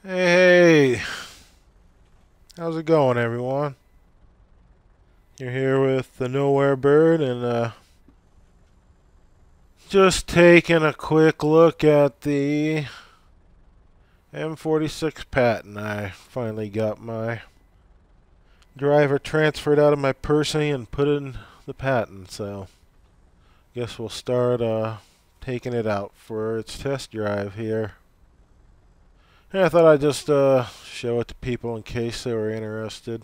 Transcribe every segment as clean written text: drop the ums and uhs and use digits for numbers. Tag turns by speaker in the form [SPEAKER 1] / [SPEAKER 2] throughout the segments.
[SPEAKER 1] Hey, how's it going, everyone? You're here with the Nowhere Bird, and just taking a quick look at the M46 Patton. I finally got my driver transferred out of my Pershing and put in the Patton, so guess we'll start taking it out for its test drive here. And I thought I'd just show it to people in case they were interested.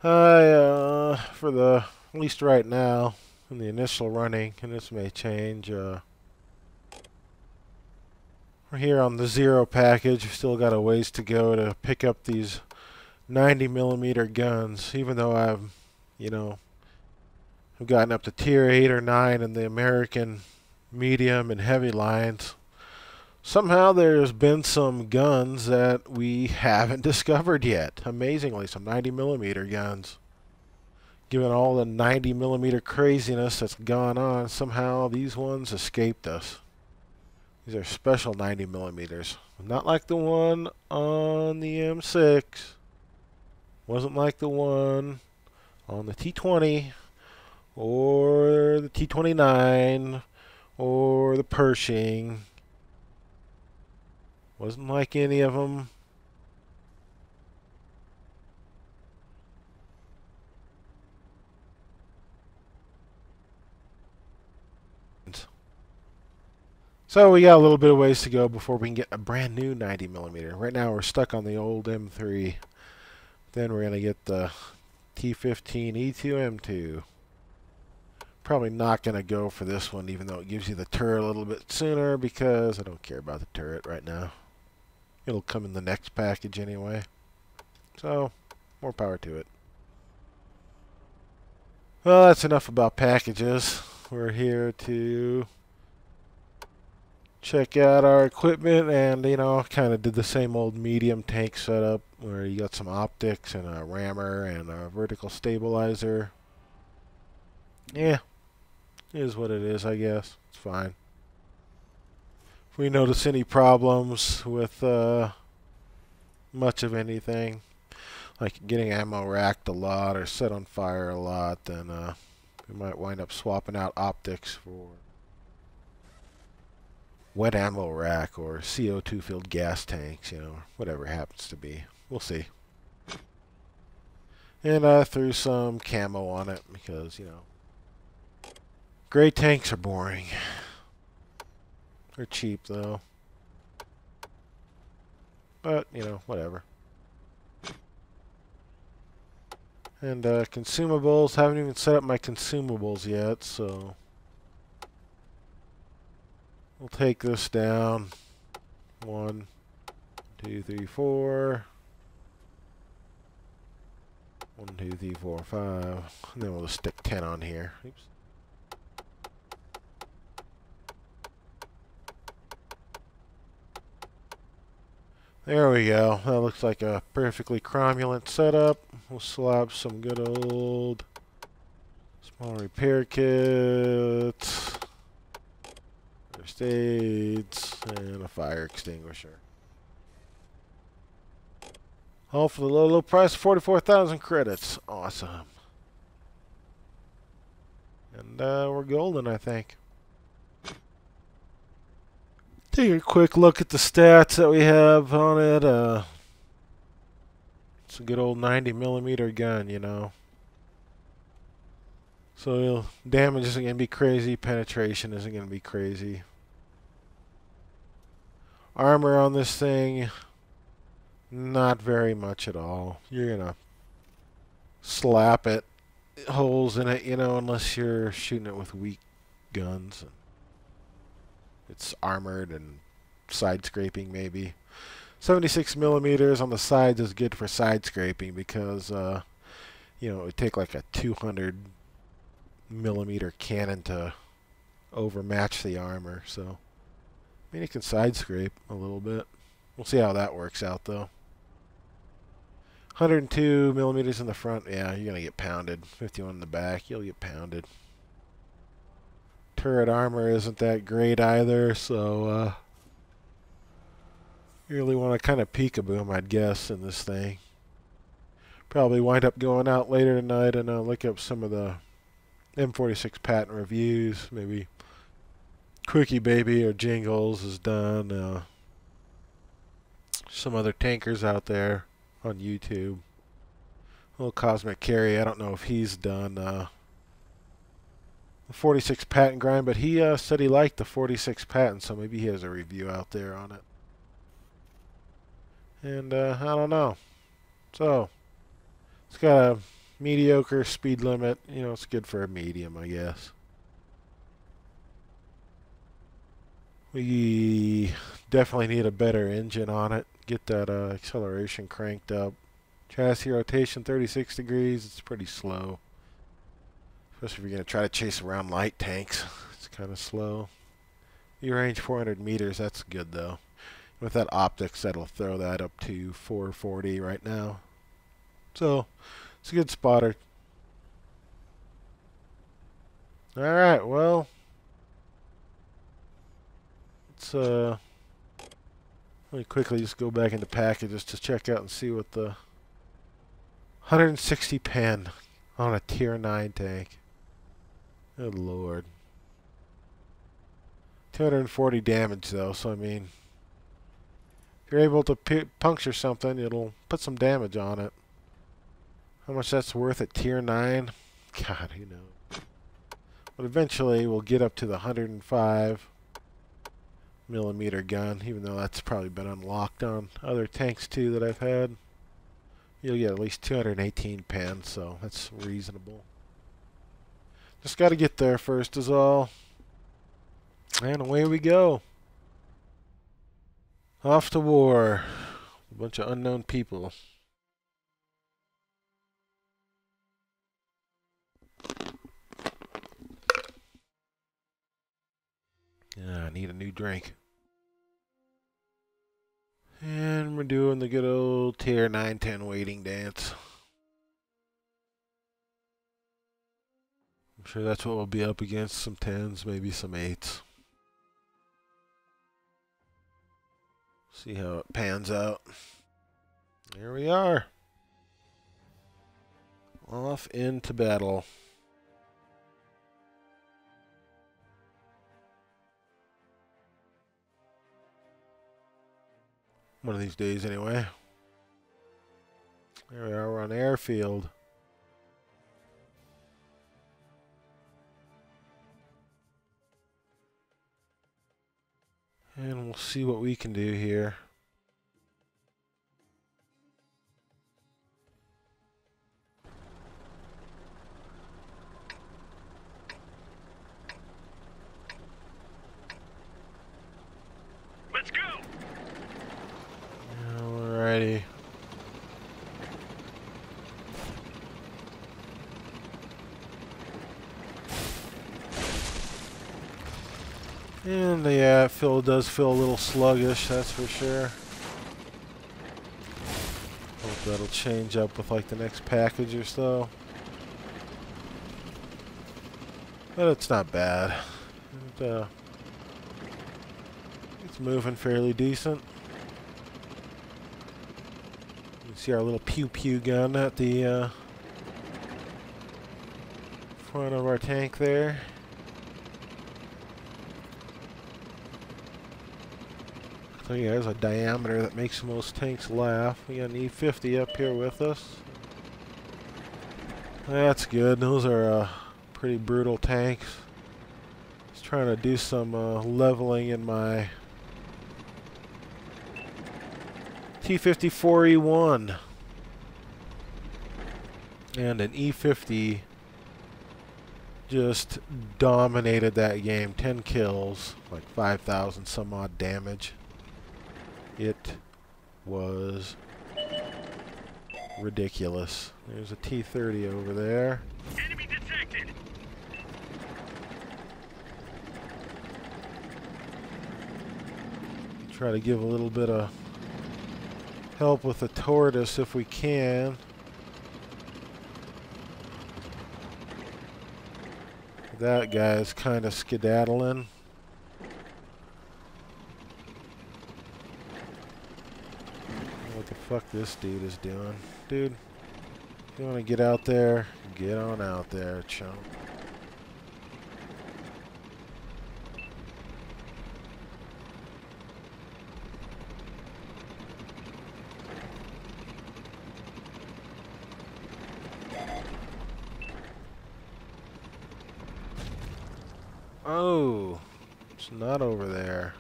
[SPEAKER 1] For the, at least right now, in the initial running, and this may change, we're here on the 0 package. We've still got a ways to go to pick up these 90mm guns, even though I've gotten up to tier 8 or 9 in the American medium and heavy lines. Somehow there's been some guns that we haven't discovered yet. Amazingly, some 90mm guns. Given all the 90mm craziness that's gone on, somehow these ones escaped us. These are special 90mm. Not like the one on the M6. Wasn't like the one on the T20 or the T29 or the Pershing. Wasn't like any of them. So we got a little bit of ways to go before we can get a brand new 90mm. Right now we're stuck on the old M3. Then we're going to get the T15 E2 M2. Probably not going to go for this one, even though it gives you the turret a little bit sooner, because I don't care about the turret right now. It'll come in the next package anyway. So, more power to it. Well, that's enough about packages. We're here to check out our equipment, and kind of did the same old medium tank setup where you got some optics and a rammer and a vertical stabilizer. Yeah, it is what it is, I guess. It's fine. If we notice any problems with much of anything, like getting ammo racked a lot or set on fire a lot, then we might wind up swapping out optics for wet ammo rack or CO2 filled gas tanks, whatever it happens to be. We'll see. And I threw some camo on it because, gray tanks are boring. They're cheap though. But, whatever. And consumables, haven't even set up my consumables yet, so we'll take this down. 1, 2, 3, 4. 1, 2, 3, 4, 5. And then we'll just stick 10 on here. Oops. There we go. That looks like a perfectly cromulent setup. We'll slap some good old small repair kits, first aids, and a fire extinguisher. All for the low, low price of 44,000 credits. Awesome. And we're golden, I think. Take a quick look at the stats that we have on it. It's a good old 90mm gun, So damage isn't going to be crazy. Penetration isn't going to be crazy. Armor on this thing, not very much at all. You're going to slap it, holes in it, unless you're shooting it with weak guns. It's armored and side scraping maybe. 76mm on the sides is good for side scraping because, it would take like a 200mm cannon to overmatch the armor. So, I mean, it can side scrape a little bit. We'll see how that works out though. 102mm in the front, yeah, you're going to get pounded. 51 in the back, you'll get pounded. Turret armor isn't that great either, so You really want to kind of peekaboo 'em, I'd guess, in this thing. Probably wind up going out later tonight and look up some of the M46 Patton reviews. Maybe Quickie Baby or Jingles is done. Some other tankers out there on YouTube. Little Cosmic Carry, I don't know if he's done the 46 Patton grind, but he said he liked the 46 Patton, so maybe he has a review out there on it. And I don't know. So, it's got a mediocre speed limit. You know, it's good for a medium, I guess. We definitely need a better engine on it. Get that acceleration cranked up. Chassis rotation 36 degrees. It's pretty slow. Especially if you're going to try to chase around light tanks. It's kind of slow. You range 400 meters. That's good, though. With that optics, that'll throw that up to 440 right now. So, it's a good spotter. Alright, well, let's let me quickly just go back into packages to check out and see what the 160 pen on a tier 9 tank. Good lord. 240 damage though, so I mean, if you're able to puncture something, it'll put some damage on it. How much that's worth at tier 9? God, who knows. But eventually we'll get up to the 105 millimeter gun, even though that's probably been unlocked on other tanks too that I've had. You'll get at least 218 pen, so that's reasonable. Just got to get there first is all. And away we go. Off to war. A bunch of unknown people. Yeah, I need a new drink. And we're doing the good old tier 9-10 waiting dance. I'm sure that's what we'll be up against. Some 10s, maybe some 8s. See how it pans out. There we are. Off into battle. One of these days, anyway. There we are, we're on the airfield. And we'll see what we can do here.
[SPEAKER 2] Let's go!
[SPEAKER 1] Alrighty. And yeah, it does feel a little sluggish, that's for sure. Hope that'll change up with like the next package or so. But it's not bad. It's moving fairly decent. You can see our little pew-pew gun at the front of our tank there. So yeah, there's a diameter that makes most tanks laugh. We got an E50 up here with us. That's good. Those are pretty brutal tanks. Just trying to do some leveling in my T-54E1. And an E50 just dominated that game. 10 kills, like 5,000 some odd damage. It was ridiculous. There's a T-30 over there.
[SPEAKER 2] Enemy detected!
[SPEAKER 1] Try to give a little bit of help with the tortoise if we can. That guy's kind of skedaddling. what the fuck this dude is doing. Dude, if you want to get out there, get on out there, chump. Oh, it's not over there.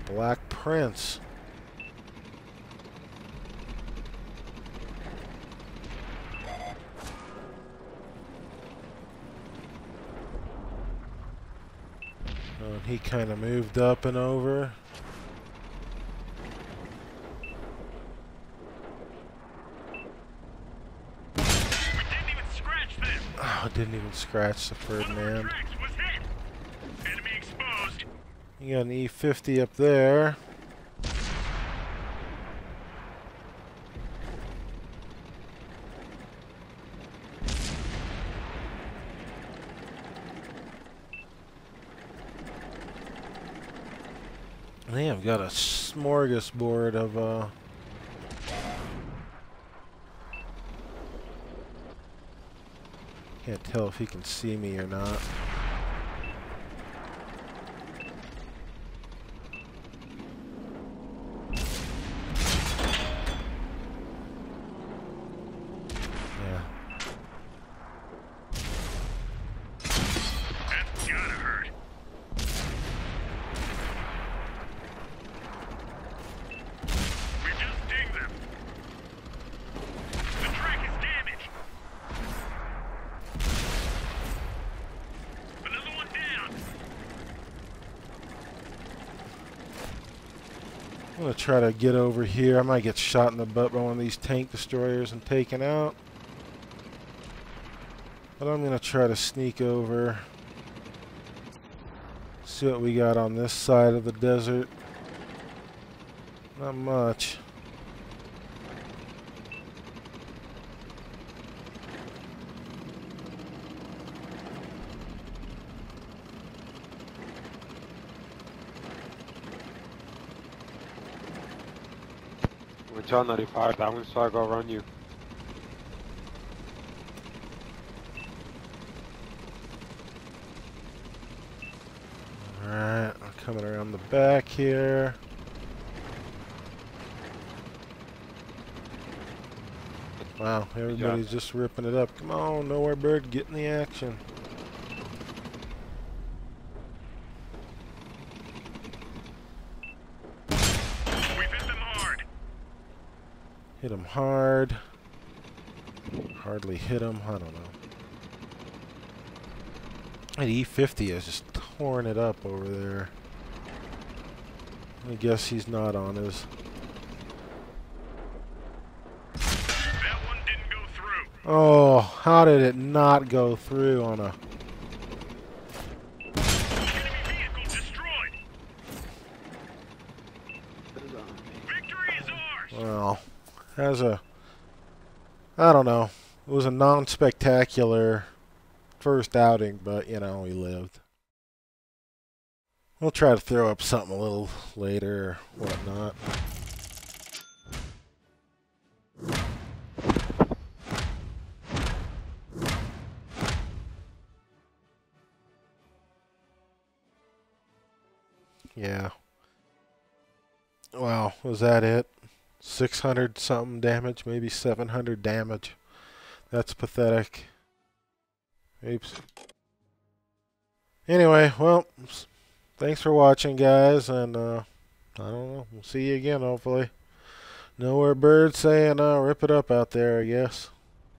[SPEAKER 1] It's a Black Prince. Oh, and he kind of moved up and over. Oh, didn't even scratch the Ferdinand. You got an E50 up there. They have got a smorgasbord of can't tell if he can see me or not. Yeah.
[SPEAKER 2] That's gotta hurt. We just dinged them. The track is damaged. Another one down.
[SPEAKER 1] I'm gonna try to get over here. I might get shot in the butt by one of these tank destroyers and taken out. But I'm gonna try to sneak over. See what we got on this side of the desert. Not much.
[SPEAKER 3] We're on 95, I'm gonna start go run you.
[SPEAKER 1] Alright, I'm coming around the back here. Wow, everybody's just ripping it up. Come on, Nowhere Bird, get in the action.
[SPEAKER 2] We've hit them hard.
[SPEAKER 1] Hit him hard. Hardly hit him, I don't know. That E50 is just torn it up over there. I guess he's not on his.
[SPEAKER 2] That one didn't go through.
[SPEAKER 1] Oh, how did it not go through on a...
[SPEAKER 2] Enemy vehicle destroyed. Victory is ours.
[SPEAKER 1] Well, as a... I don't know. It was a non-spectacular first outing, but, you know, we lived. We'll try to throw up something a little later or whatnot. Yeah. Wow, was that it? 600 something damage, maybe 700 damage. That's pathetic. Oops. Anyway, well, thanks for watching, guys, and I don't know. We'll see you again, hopefully. Nowhere Bird saying, rip it up out there, I guess.